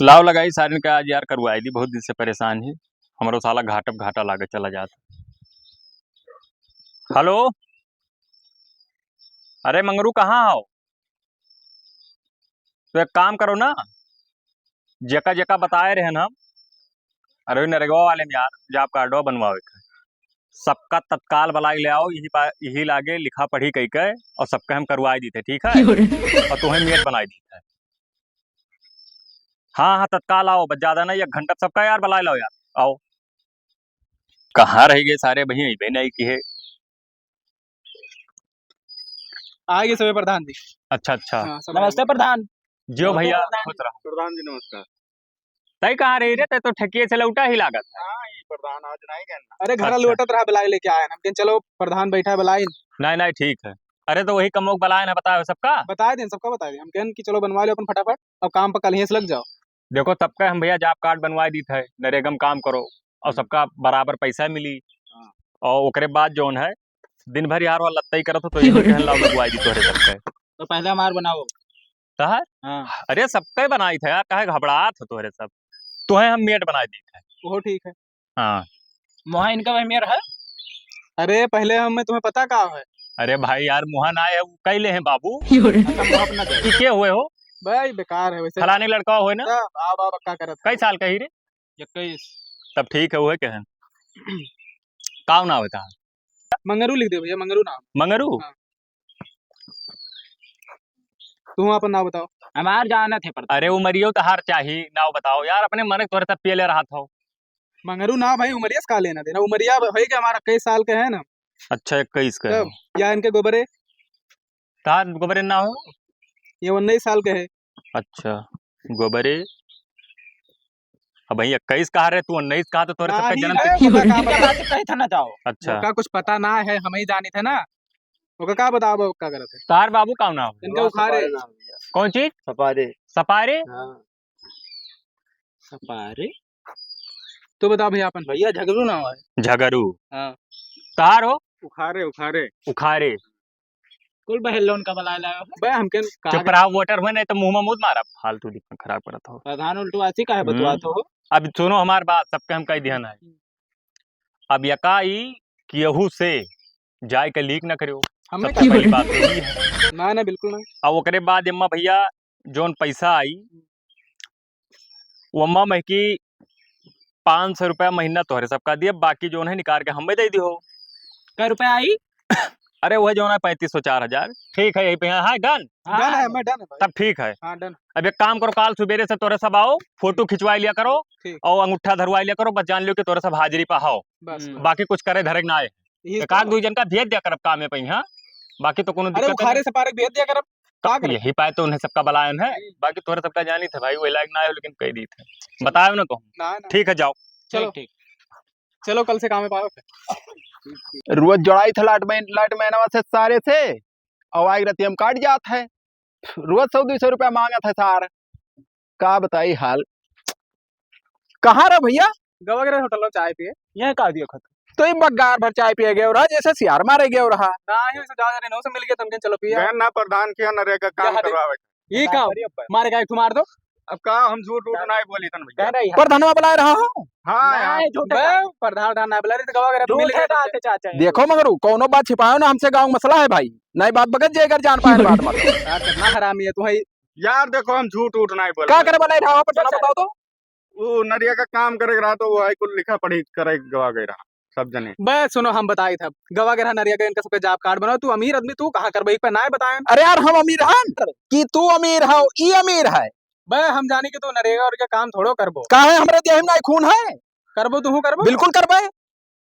लाव लगाई सारिन का आज यार करवाई दी, बहुत दिन से परेशान ही। हमरो साला घाटप घाटा लागे चला जाता। हेलो, अरे मंगरू कहाँ हो? तो एक काम करो ना, जेका जेका बताए रहे हम। अरे नरेगा वाले में यार जॉब कार्डो बनवाओ एक। सबका तत्काल बलाई ले आओ, यही लागे लिखा पढ़ी कही के, और सबका हम करवाई दी थे, ठीक है? और तुम्हें मेट बनाई दी थे। हाँ हाँ तत्काल आओ, बस ज्यादा नहीं, 1 घंटा सबका यार बलाई लो यार, आओ। कहाँ रह गए सारे भैया, इबे नहीं की है। आगे समय प्रधान जी। अच्छा अच्छा। हाँ, नमस्ते प्रधान। जियो भैया, प्रधान खुश रहो। प्रधान जी नमस्कार। तय कहाँ रही रे, तय तो ठेकिए से लौटा ही लागत है। हाँ ये प्रधान आज नहीं कहना। अरे घर अच्छा। लौटत रहा बलाई लेके आए हम, चलो प्रधान बैठा है बलाई। नहीं नहीं ठीक है। अरे तो वही कमोग बलायन है, बताओ सबका। बताए दें, सबका बताए दें, हम कहन कि चलो बनवा लो अपन फटाफट, और काम पर कल ही से लग जाओ। देखो सबका हम भैया जॉब कार्ड बनवाई दी थे, नरेगा में काम करो और सबका बराबर पैसा मिली। हाँ। और ओकरे बाद जोन है दिन भर यार वाला लत्ता ही करत हो, तो यही कहन लाओ लगवाई दी तोहरे सबके। तो पहले हमार बनाओ। तहर हाँ अरे सबके बनाई थे यार, काहे घबरात हो तोहरे सब। तुम्हें हम मेट बनाई दी थे। वो ठीक है। हाँ। मोहा इनका वह मेयर है। अरे पहले हमें तुम्हें पता का है। अरे भाई यार मुहन आए है कैले हैं बाबू। अच्छा मोहा अपना जाए। ई के हुए हो? भाई बेकार है वैसे। फलाने लड़का हुए ना? आप क्या करत कई साल का ही रे? 21। तब ठीक है, हुए कहन का ना होता। मंगरू लिख दे भैया, मंगरू नाम। मंगरू। हाँ। तुम अपन नाम बताओ। हमार जाना थे पर। अरे उमरियो तो हार चाहिए नाव बताओ यार, अपने मन तोरे सब पिए ले रहा था। मंगरू ना भाई, उमरिया से का लेना देना, उमरिया है कि हमारा कई साल के है ना। अच्छा 21 का है। तब या इनके गोबरे। तार गोबरे ना हो। ये 19 साल के है। अच्छा गोबरे। अब भाई 21 कहा रहे तू, 19 कहा, तो तोरे सबका जन्म कहीं था ना जाओ। अच्छा का कुछ पता ना है, हम ही जानी थे ना। ओका का बताओ क्या करत है। तार बाबू का ना हो। इनका उखाड़े। कौन चीज? सपारे। सपारे। हाँ। सपारे। तो बताओ भैया अपन। भैया झगड़ू ना है। झगरू। हाँ। तार हो। उखाड़े उखाड़े। उखारे। कुल बहलोन का बला लायो बे हमके चुप रहा वोटर हुए, नहीं तो मुंह में मुद मारा, फालतू दिखना खराब करत हो। प्रधान उल्टू आसी का है बतवा तो। अब सुनो हमार बात, सबके हम कही ध्यान है। अब यकाई केहू से जाय के लीक न करियो, सबसे पहली बात तो ये है। ना ना बिल्कुल ना। अब ओकरे बाद अम्मा भैया जोन पैसा आई वो अम्मा महकी 500 रुपया महीना तोहरे सबका दिए, बाकी जोन है निकाल के हमें दे दियो। क्या रुपया आई? अरे वह जो है 3500 4000 ठीक है, यही पे हाँ डन। डन है, मैं डन है भाई। तब ठीक है। हाँ डन। अब एक काम करो, काल सुबेरे से तोरे सब आओ, फोटो खिंचवा लिया करो और अंगूठा धरवा लिया करो, बस जान लियो कि तोरे सब हाजिरी पा हो। बाकी कुछ करे धरक ना आए। एक आध दो जन का भेज दिया कर काम में पई। हाँ बाकी तो कोनो दिक्कत नहीं। से पारक भेज दिया कर, यही पाए तो उन्हें सबका बलायन है। बाकी तोरे सबका जानी थे भाई, वही लायक ना आए, लेकिन कह दी थे बताओ ना कहूँ। ठीक है जाओ। चलो ठीक, चलो कल से काम में पाओ। रोज जोड़ाई था लाट महीना से सारे से, और आई रती हम काट जात है, रोज 100-200 रुपया मांगा था सार। का बताई हाल। कहाँ रहा भैया? गवागरे होटल में चाय पिए, यह का दियो खत। तो ही बगार भर चाय पिए गए रहा, जैसे सियार मारे गए रहा ना ही वैसे जा रहे नो से मिल गए तुमके, चलो पिया ना प्रधान किया नरेगा काम करवावे। ये का मारे का मार दो। अब का हम झूठ नहीं बोली तन भैया, पर धनवा बुला रहा हूं। हाँ प्रधान ना बुला रही तो गवागरे मिल गए चाचा। देखो मगर कोनो बात छिपाओ ना हमसे, गाँव मसला है भाई, नई बात बगत जाएगा जान पाए बात मत। कितना हरामी है तू है यार। देखो हम झूठ नहीं बोल, क्या करे बुला रहा बताओ तो। वो नरिया का काम करे रहा तो वो है कुल लिखा पढ़ी करे गवा गए रहा सब जने। बस सुनो हम बताई था गवा गया नरिया का इनका सबके जॉब कार्ड बनाओ। तू अमीर आदमी, तू कहाँ कर पे ना बताए। अरे यार हम अमीर हैं कि तू अमीर है, ई अमीर है बे हम जाने कि तू नरेगा और क्या काम थोड़ो करबो। का है हमारे देह में खून है, करबो तू करबो बिल्कुल करबे।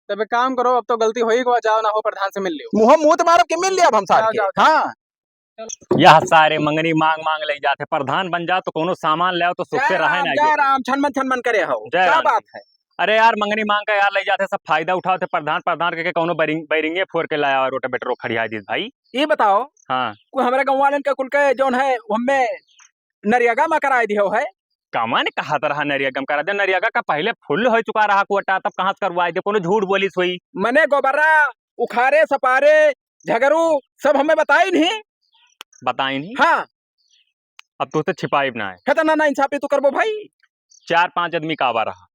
तब एक काम करो, अब तो गलती होई गवा, जाओ ना हो प्रधान से मिल लियो। मुंह तुम्हारा के मिल लिया हम सारे। हाँ यह सारे मंगनी मांग मांग ले जाते, प्रधान बन जा तो कोनो सामान ले आओ तो सुख से रहे ना। जय राम छनमन करे हो, क्या बात है। अरे यार मंगनी मांग का यार ले जाते, सब फायदा उठाते, प्रधान प्रधान करके कोनो बैरिंगे फोड़ के लाया और रोटावेटर खड़िया दी भाई। ये बताओ हाँ कोई हमारे गाँव वाले का कुल के जोन है हमें नरियागा में कराए दियो है। कामा ने कहा तरह नरियागा में करा दे, नरियागा का पहले फुल हो चुका रहा कोटा, तब कहाँ से करवाए दे, कोनो झूठ बोली सोई। मने गोबरा उखारे सपारे झगरू सब हमें बताई नहीं। बताई नहीं? हाँ अब तो छिपाई ना है ना इंसाफी तो करबो भाई। 4-5 आदमी का आवा रहा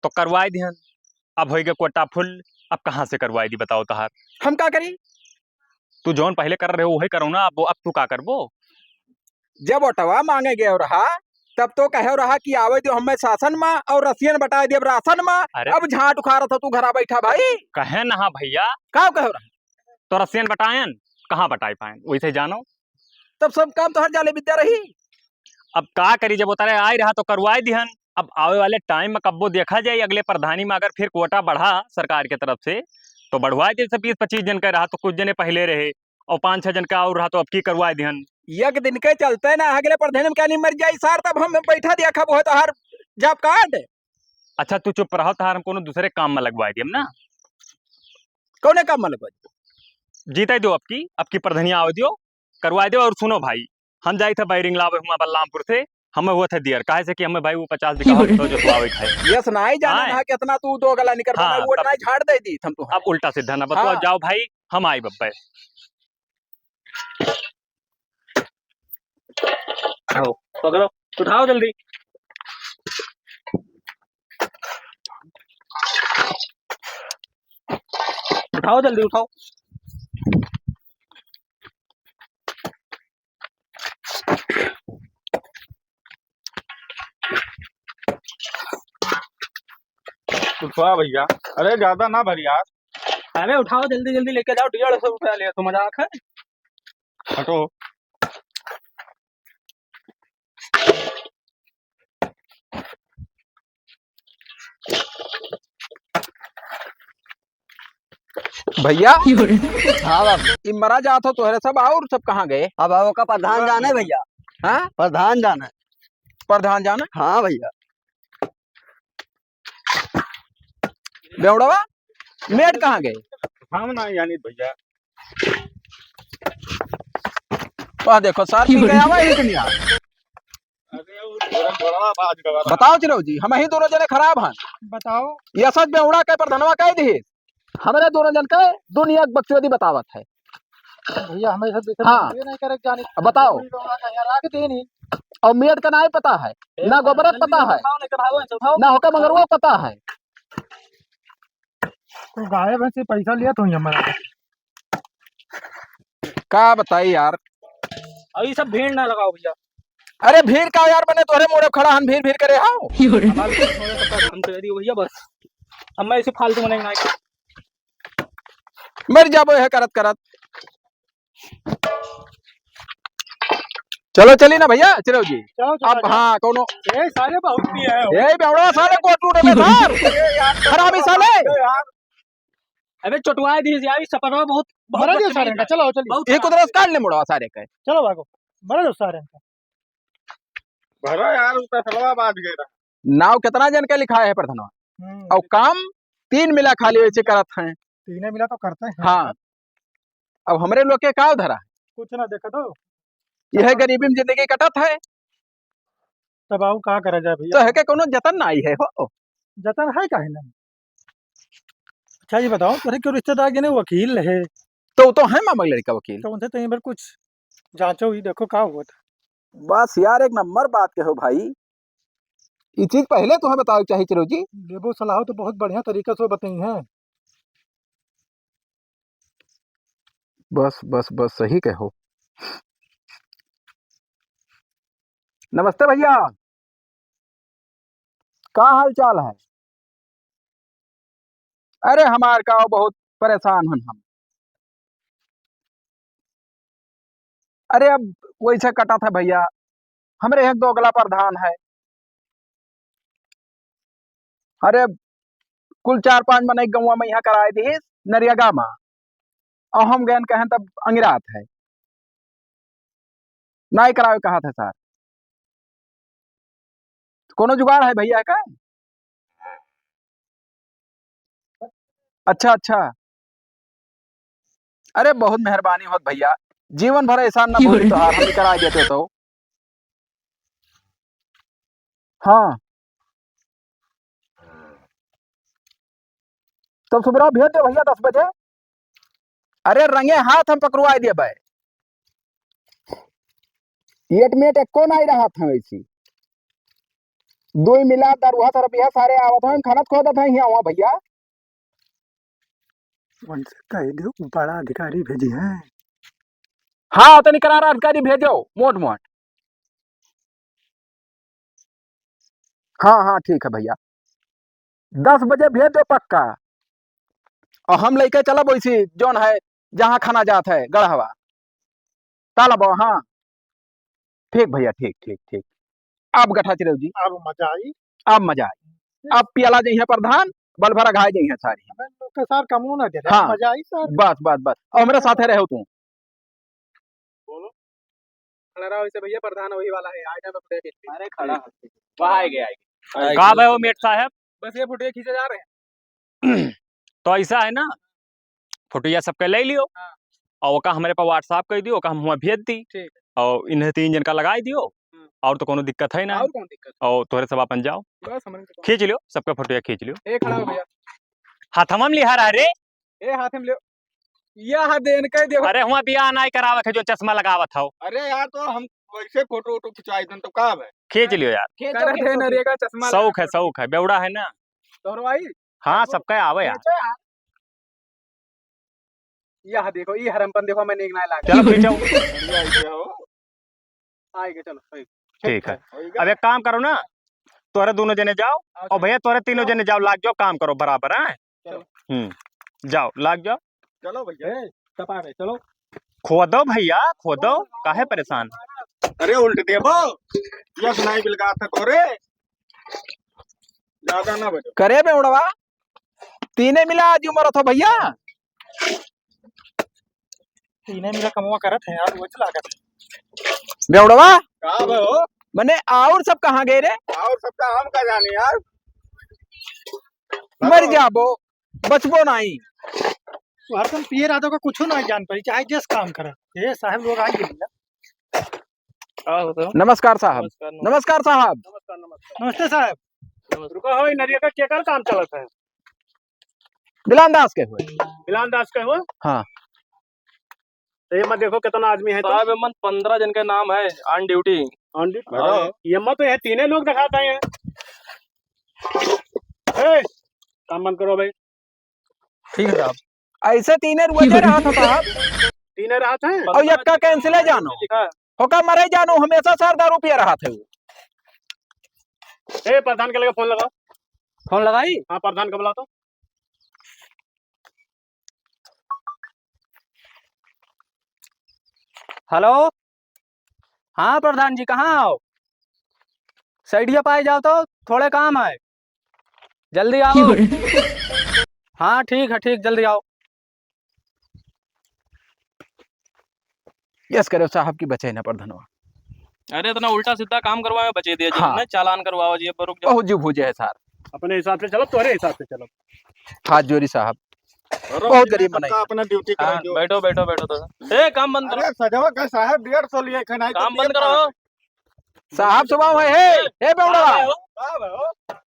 तो करवाई दिहन। अब होई गए कोटा फुल, अब कहाँ से करवाई दी बताओ तहार। हम का करी? तू जौन पहले कर रहे हो वही करो ना, अब तू का करबो। जब ओटवा मांगे गए रहा तब तो कहे रहा कि आवे दो हमें शासन में और रसियन बटा दिए राशन में। अरे अब झाट उखा रहा था तू घरा बैठा भाई। कहे ना भैया, का कहे रहा? तो रसियन बटायन कहाँ बटाई पाए वैसे जानो। तब सब काम तो हर जाले विद्या रही। अब का करी, जब उतारे आई रहा तो करवाई दिहन। अब आवे वाले टाइम में कब्बो देखा जाए अगले प्रधानी में अगर फिर कोटा बढ़ा सरकार के तरफ से तो बढ़वाए दे। 20-25 जन का रहा तो कुछ जने पहले रहे और 5-6 जन का और रहा तो अब की करवाए दिहन। एक दिन के चलते ना अगले प्रधान में क्या नहीं मर जाए सार, तब हम बैठा दिया खब हो तो हर जॉब कार्ड। अच्छा तू चुप रहो, तार हम कोनो दूसरे काम में लगवाए दियम ना। कौने काम में लगवा? जीते दो अब की प्रधानिया आवे दियो, करवाए दो। और सुनो भाई, हम जाए थे बैरिंग लावे हुआ बलरामपुर से, हमें हुआ थे दियर काहे से कि हमें भाई वो 50 बीघा तो जो तुआवे है। यस नहीं जाना हाँ। ना कितना तू दो गला निकर हाँ, बना वो तब- नहीं झाड़ दे दी हम तो। अब उल्टा सीधा ना बतो। हाँ। जाओ भाई, हम आई बब्बे। पकड़ो, उठाओ जल्दी। उठाओ जल्दी उठाओ। उठवा भैया, अरे ज्यादा ना भर यार। अरे उठाओ जल्दी जल्दी लेके जाओ। 150 रुपया लिया तो मजाक है। हटो। भैया हाँ बाबू। ये मरा जात हो तोहरे सब और सब कहाँ गए? अब वो का प्रधान जाना है भैया। हाँ प्रधान जाना है। प्रधान जाना हाँ भैया। बेवड़वा मेट कहाँ गए? हम ना यानी भैया। वह देखो सर पी के आवा ही दुनिया। बताओ चिरो जी, हम ही दोनों जने खराब हैं। बताओ। ये सच बेवड़ा के प्रधानवा कह दी हमारे दोनों जन के दुनिया बकचोदी बतावत है। भैया हमें सब हाँ। नहीं करे जानी। अब बताओ। रख देनी। और मेट का ना ही पता है, ना गोबरत पता है, ना होकर मंगरुआ पता है। तो गाय भैंस पैसा लिया तो हमारा। का बताई यार। अभी सब भीड़ ना लगाओ भैया। अरे भीड़ का यार बने तोहरे मोड़े खड़ा हम भीड़ भीड़ करे आओ। हम कह दियो भैया बस। अब मैं इसे फालतू मनेंगे ना। मर जाबो है करत करत। चलो चली ना भैया चिरो जी। अब हाँ कोनो सारे बहुत पिए हैं। ए बेवड़ा साले कोट में सर खराबी साले। अबे चटवाए दी यार सपना बहुत मरा दियो सारे का। चलो चलो ये कुदरत काट ले मुड़वा सारे के। चलो भागो। मरा दियो सारे का। भरो यार, उसका सलवा बाज गया। नाव कितना जन के लिखा है प्रधानवा और काम 3 मिला खाली वैसे करत हैं। तीन मिला तो करते हैं। हाँ अब हमरे लोग के का धरा कुछ ना देखो तो यह गरीबी में जिंदगी कटत है तब आओ का करा जाए तो भैया। है के कोनो जतन ना आई है हो। जतन है काहे नहीं। अच्छा ये बताओ तेरे क्यों रिश्तेदार के ने वकील है तो वो तो है मामा लड़का वकील। तो उनसे तो बार कुछ जांचो हुई देखो का हुआ था। बस यार एक नंबर बात कहो भाई। ये चीज पहले तुम्हें बताओ चाहिए चिरो जी। लेबो सलाह तो बहुत बढ़िया तरीके से बताई है। बस बस बस सही कहो। नमस्ते भैया, का हाल चाल है? अरे हमार का बहुत परेशान हन हम। अरे अब वैसे कटा था भैया, हमरे एक दो अगला प्रधान है। अरे कुल 4-5 मने गौवा में यहाँ कराए दी नरियागा में और हम गए कहें तब अंगिरात है ना ही करावे कहा था सर। कोनो जुगाड़ है भैया का? अच्छा अच्छा। अरे बहुत मेहरबानी होत भैया, जीवन भर एहसान ना भूली तो हार हम करा देते तो। हाँ तो सुबह भेज दो भैया 10 बजे। अरे रंगे हाथ हम पकड़वा दिए भाई। एट मेट एको नहीं रहा था वैसी। दो मिला दरुआ रुपया सारे आवत हैं खाना खोदत हैं यहाँ वहाँ भैया। उनसे कह दो बड़ा अधिकारी भेजी है। हाँ तो करारा अधिकारी भेजो मोट मोट। हाँ हाँ ठीक है भैया 10 बजे भेज दो पक्का। और हम लेके चलब वैसी जोन है जहाँ खाना जात है गढ़वा तालब। हाँ ठीक भैया ठीक ठीक ठीक। अब गठा चिरव जी अब मजा आई। अब मजा आई। अब पियाला जी है प्रधान बल भरा घाय जी है सारी। हमें लोग के साथ कमू ना दे रहे हाँ। मजा आई सर। बस बस बस और मेरे साथे रहो तुम। बोलो खड़ा रहो इसे भैया प्रधान वही वाला है आज मैं अरे खड़ा वहाँ आएंगे कहाँ भाई वो मेट साहब? बस ये फोटो खींचे जा रहे हैं। तो ऐसा है ना फोटोया सबके ले लियो और ओका हमारे पास व्हाट्सएप कर दियो ओका हम हुआ भेज दी। ठीक और इन्हें 3 जन का लगा दियो और तो कोनो दिक्कत है ना। और कौन दिक्कत और तोरे सब अपन जाओ बस हमने तो खींच लियो सबका फोटोया खींच लियो। ए खड़ा हो भैया हाथवा में लिहार रे। ए हाथ में ले या हाथ देन के देखो। अरे हुआ बियाह नहीं करावत है जो चश्मा लगावत हो। अरे यार तो हम वैसे फोटो वोटो खिंचवाई दें तो का है खींच लियो यार कर दे नरेगा चश्मा शौक है बेवड़ा है ना। तोहरो भाई हाँ सबका आवे यार। यह देखो ये हरमपन देखो मैंने एक ना लगा चलो खींचो आएगा चलो ठीक है। अब एक काम करो ना तोरे दोनों जने जाओ और भैया तोरे तीनों जने जाओ लाग जाओ काम करो बराबर है। चलो। जाओ लाग जाओ चलो भैया तपा रहे चलो। खोदो भैया खोदो काहे परेशान। अरे उल्ट देबो यस नहीं बिलगा था तोरे ज्यादा ना बजो करे बे उड़वा तीने मिला आज उम्र था भैया। तीने मेरा कमवा करत है यार वो चला कर बेउड़वा का हो मैंने और सब कहाँ गए रे। और सबका हम का जाने यार मर जाबो बचबो नहीं। हरदम पिए रातों का कुछ नहीं जान पाई चाहे जिस काम करे ये साहब लोग आएंगे नमस्कार साहब नमस्कार साहब। नमस्ते साहब रुको हो नरिया का केकर काम चलत है। बिलान दास के हुए बिलान दास का हो। हाँ तो ये मत देखो कितना आदमी है साहब मन 15 जन के नाम है ऑन ड्यूटी। ये मत तो ये तीनों लोग दिखाते हैं। ए, काम बंद करो भाई। ठीक है साहब ऐसे तीने रुए रहा था साहब। तीनों रात है और यक्का कैंसिल है जानो लिखा है। होका मरे जानो हमेशा सर दारू पिया रहा थे वो। ए प्रधान के लगे फोन लगाओ। फोन लगाई। हाँ प्रधान को बुला तो। हेलो हाँ प्रधान जी कहाँ आओ साइडिया पाए जाओ तो थोड़े काम है जल्दी आओ। हाँ ठीक है ठीक जल्दी आओ। यस करो साहब की बचे ना प्रधानवा। अरे इतना उल्टा सीधा काम करवाए बचे दिए हाँ। जी चालान करवाओ जी रुक जाओ। बहुत जी भूजे है सर। अपने हिसाब से चलो तुम्हारे हिसाब से चलो। हाथ जोड़ी साहब बहुत गरीब बनाई। अपना ड्यूटी हाँ, करो बैठो बैठो बैठो तो ए काम बंद करो अरे सजवा का साहब 150 लिए खनाई काम बंद करो। साहब सुबह है हे बेउड़वा।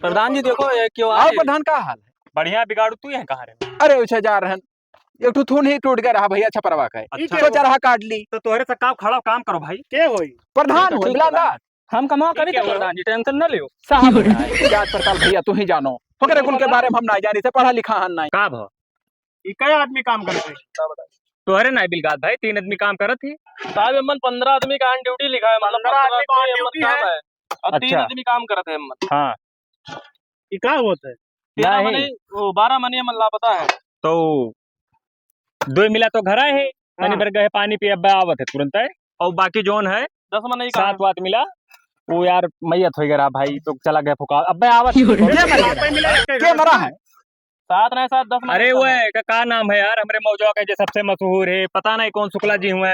प्रधान जी देखो ये क्यों और आए। प्रधान का हाल है। बढ़िया बिगाड़ू तू है कहाँ रे। अरे उसे जा रहन एक ठो थून ही टूट गया रहा भैया छपरवा का अच्छा। सोचा रहा काट ली। तो तोहरे से काम खड़ा काम करो भाई। के होई प्रधान हो बिलान दास हम कमा करी थे प्रधान जी टेंशन न लियो। साहब जात पड़ताल भैया तू ही जानो होकर कुल के बारे में हम ना जानी से पढ़ा लिखा हन नहीं। का भ ये कई आदमी काम करते हैं। तोहरे नहीं बिलगात भाई 3 आदमी काम करत थी। साहब मन 15 आदमी का ऑन ड्यूटी लिखा है मतलब 15 आदमी का on एमन duty काम है। और 3 अच्छा। आदमी काम करते हैं एमन। हाँ ये क्या होता है 13 नहीं। मनी वो 12 मनी एमन लापता है। तो 2 मिला तो घर आए है तनी भर गए पानी पी अब आवत है तुरंत है। और बाकी जोन है 10 मनी का 7 वात मिला वो यार मैयत हो गया भाई तो चला गया फुका अब आवत। के मरा है 7 नहीं 7 10 मनी अरे का वो है। है का नाम है यार हमारे मौजवा के जो सबसे मशहूर है पता नहीं कौन शुक्ला जी हुए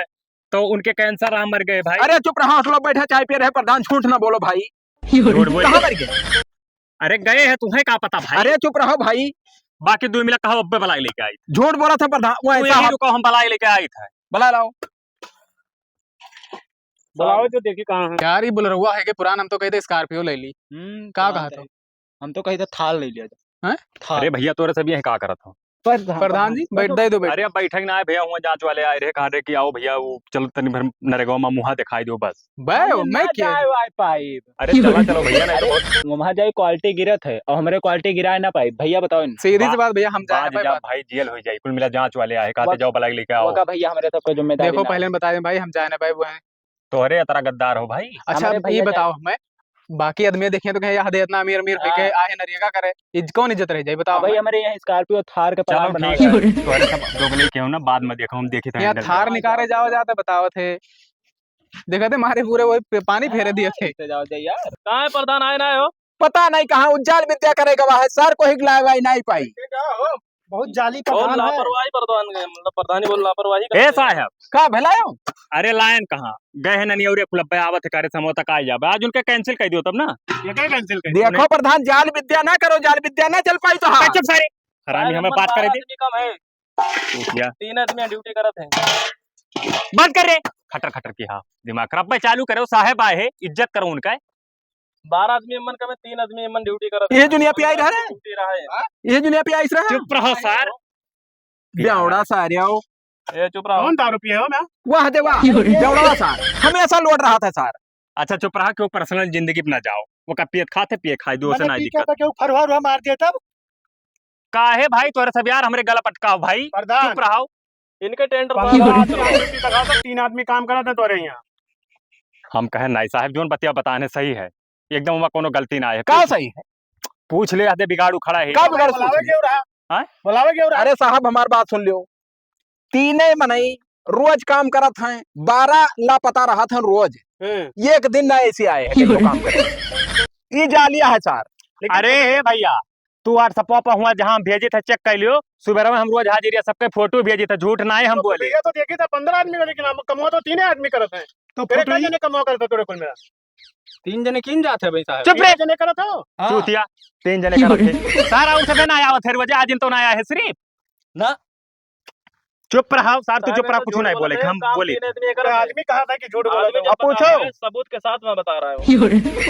तो उनके कैंसर रहा मर गए भाई। अरे चुप रहा लोग बैठे चाय पी रहे प्रधान झूठ ना बोलो भाई। झूठ बोल कहाँ मर गए। अरे गए हैं तुम्हें क्या पता भाई। अरे चुप रहो भाई बाकी 2 मिला कहा अब्बे बलाई लेके आई झूठ बोला था प्रधान वो तू ऐसा यही रुको हम बलाई लेके आई था। बुला लाओ। बुलाओ तो देखिए कहाँ है। यार ही बुलरुआ है कि पुरान हम तो कहते स्कॉर्पियो ले ली का कहा तो हम तो कही था थाल ले लिया हैं? थाल अरे भैया तोरे सब ये क्या करत हो प्रधान जी बैठ दे दो बैठ। अरे अब बैठक ना आए भैया, हुआ जांच वाले आए रहे, कहा रहे कि आओ भैया वो चलो तनी भर नरेगा में मुहा दिखाई दो बस। बे मैं क्या अरे चलो चलो भैया, नहीं तो बहुत वहाँ जाए क्वालिटी गिरत है और हमारे क्वालिटी गिरा ना पाई भैया, बताओ सीधी सी बात भैया, हम जाए बाज जा भाई, जेल हो जाए। कुल मिला जांच वाले आए, कहते जाओ बलाई लेके आओ। भैया हमारे सबको जिम्मेदारी देखो पहले बता दें भाई, हम जाए ना पाए वो है। तो अरे तरह गद्दार हो भाई। अच्छा हमारे ये भैया बताओ हमें, बाकी आदमी देखे तो कहे यहाँ दे इतना अमीर अमीर होके आए नरिया करे, कौन इज्जत रह जाए बताओ भाई हमें। हमारे यहाँ स्कॉर्पियो थार के चलो बना ठीक है, तो अरे सब दोगले क्यों ना, बाद में देखो, हम देखे थे यहाँ थार निकाले जाओ जाते बताओ थे, देखा थे मारे पूरे वही पानी फेरे दिए थे। जाओ यार, कहाँ है प्रधान, आए ना हो? पता नहीं कहाँ उज्जैन विद्या करेगा वह सर को हिगलाए भाई नहीं पाई। बहुत जाली बहुत प्रधान है। लापरवाही प्रधान, मतलब प्रधान ही बोल लापरवाही ए साहब, का भलायो अरे लायन कहाँ गए हैं ननियौरे कुलब्बे आवत है, कार्य समय तक आ जाबे, आज उनके कैंसिल कर दियो तब ना। ये क्या कैंसिल कर देखो प्रधान, जाल विद्या ना करो, जाल विद्या ना चल पाई तो हाँ। चुप सारे हरामी, हमें बात करे दी। कम है, क्या 3 आदमी ड्यूटी करत हैं। बंद कर रे, खटर खटर की हाँ दिमाग खराब। भाई चालू करो, साहब आए है, इज्जत करो उनका। 12 आदमी अमन का में 3 आदमी अमन ड्यूटी करत ये दुनिया पे आई रहा है, ड्यूटी रहा है। ये दुनिया पे आई रहा है। चुप रहो सर, बेवड़ा सारियाओ, ए चुप रहो। कौन दारू पिए हो मैं? वाह देवा बेवड़ा सार हमेशा लौट रहा था सर। अच्छा चुप रहा, क्यों पर्सनल जिंदगी पे ना जाओ। वो का पियत खाते पिए खाई दो से ना दिक्कत। क्यों फरवार मार दिया तब काहे भाई तोरे सब यार हमरे गला पटकाओ भाई, प्रधान। चुप रहो। इनके टेंडर 3 आदमी काम करा था तोरे यहाँ। हम कहे नहीं साहब, जोन बतिया बताने सही है एकदम, वहाँ कोनो गलती ना है। का सही है, पूछ ले आधे बिगाड़ू खड़ा है। का बिगाड़ बुलावे सोच क्यों रहा? हाँ? बुलावे क्यों रहा? अरे साहब हमार बात सुन लियो, तीने मनई रोज काम करत हैं, 12 लापता रहा था रोज, एक दिन ना ऐसे आए हैं कि जो काम करे। ये जालिया है सर। अरे भैया तू व्हाट्सएप पर हुआ जहाँ हम भेजे थे, चेक कर लियो। सुबह में हम रोज हाजिर सबके फोटो भेजे थे, झूठ ना है हम बोले। भैया तो देखी था 15 आदमी का, लेकिन हम कमवा तो 3 आदमी करत हैं। तो फिर कई जने कमवा करते तोरे कुल मेरा 3 जने किन जाते हैं भाई साहब? चुप रे, जने करत हो। चूतिया 3 जने का रखे सारा उठ ना आया थे रोज, आज तो ना आया है सिर्फ ना। चुप रहो सर, तू चुप रहा, कुछ नहीं बोले हम बोले। आदमी कहा था कि झूठ बोला था। अब पूछो। सबूत के साथ मैं बता रहा हूँ।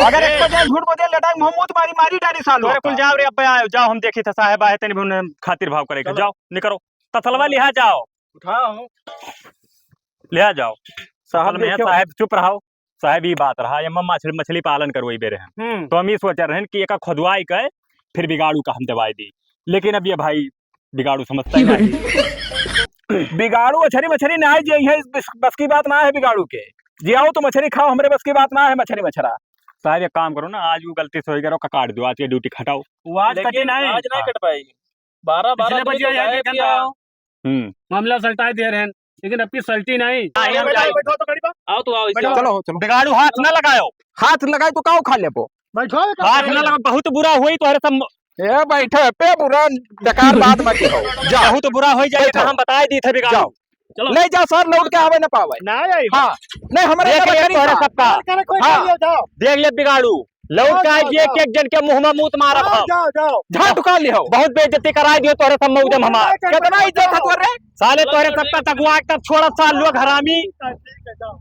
अगर एक बजे झूठ बोले लटाई मोहम्मद मारी मारी डाली सालो। तोरे कुल जाओ रे, अब आयो जाओ, हम देखी था साहब आए तनी भी खातिर भाव करेगा। जाओ निकलो, तसलवा लिहा जाओ, उठाओ लिहा जाओ। साहब में साहब चुप रहो साहब, ये बात रहा ये मछली पालन करो बेरे हैं, तो हम ये सोच रहे हैं कि एक खुदवाई कर फिर बिगाड़ू का हम दवाई दी, लेकिन अब ये भाई बिगाड़ू समझता ही नहीं। बिगाड़ू अछरी मछरी ना है, ये बस की बात ना है बिगाड़ू के। जी आओ तो मछली खाओ, हमरे बस की बात ना है मछली मछरा। साहब एक काम करो ना, आज वो गलती से हो गया, काट दो, आज की ड्यूटी खटाओ। आज नहीं कट पाएगी। 12 बजे मामला सल्टा दे रहे हैं, लेकिन अब की सल्टी नहीं। बैठो तो करीबा। आओ तो आओ, चलो चलो, बिगाड़ू हाथ न लगाओ, हाथ लगाए तो काओ खा ले पो। बैठो हाथ न लगा, बहुत बुरा हुई तो हरे सब ए बैठे पे बुरा डकार बात मत हो। जाओ बहुत बुरा हो जाए, हम बताए दी थे बिगाड़ू। जाओ ले जाओ सर, लौट के आवे न पावे। ना आई। हाँ नहीं हमारे देख ले तोहरे सबका, हाँ। जाओ देख ले बिगाड़ू लौट के आए, एक जन के मुंह में मूत मारब हम, जाओ जाओ झाटू का लियो। बहुत बेइज्जती कराई दियो तोहरे सब मौजम हमार। कितना इज्जत है तोरे, साले तोहरे सबका तकवा तब छोड़ा साल लोग हरामी। ठीक है जाओ।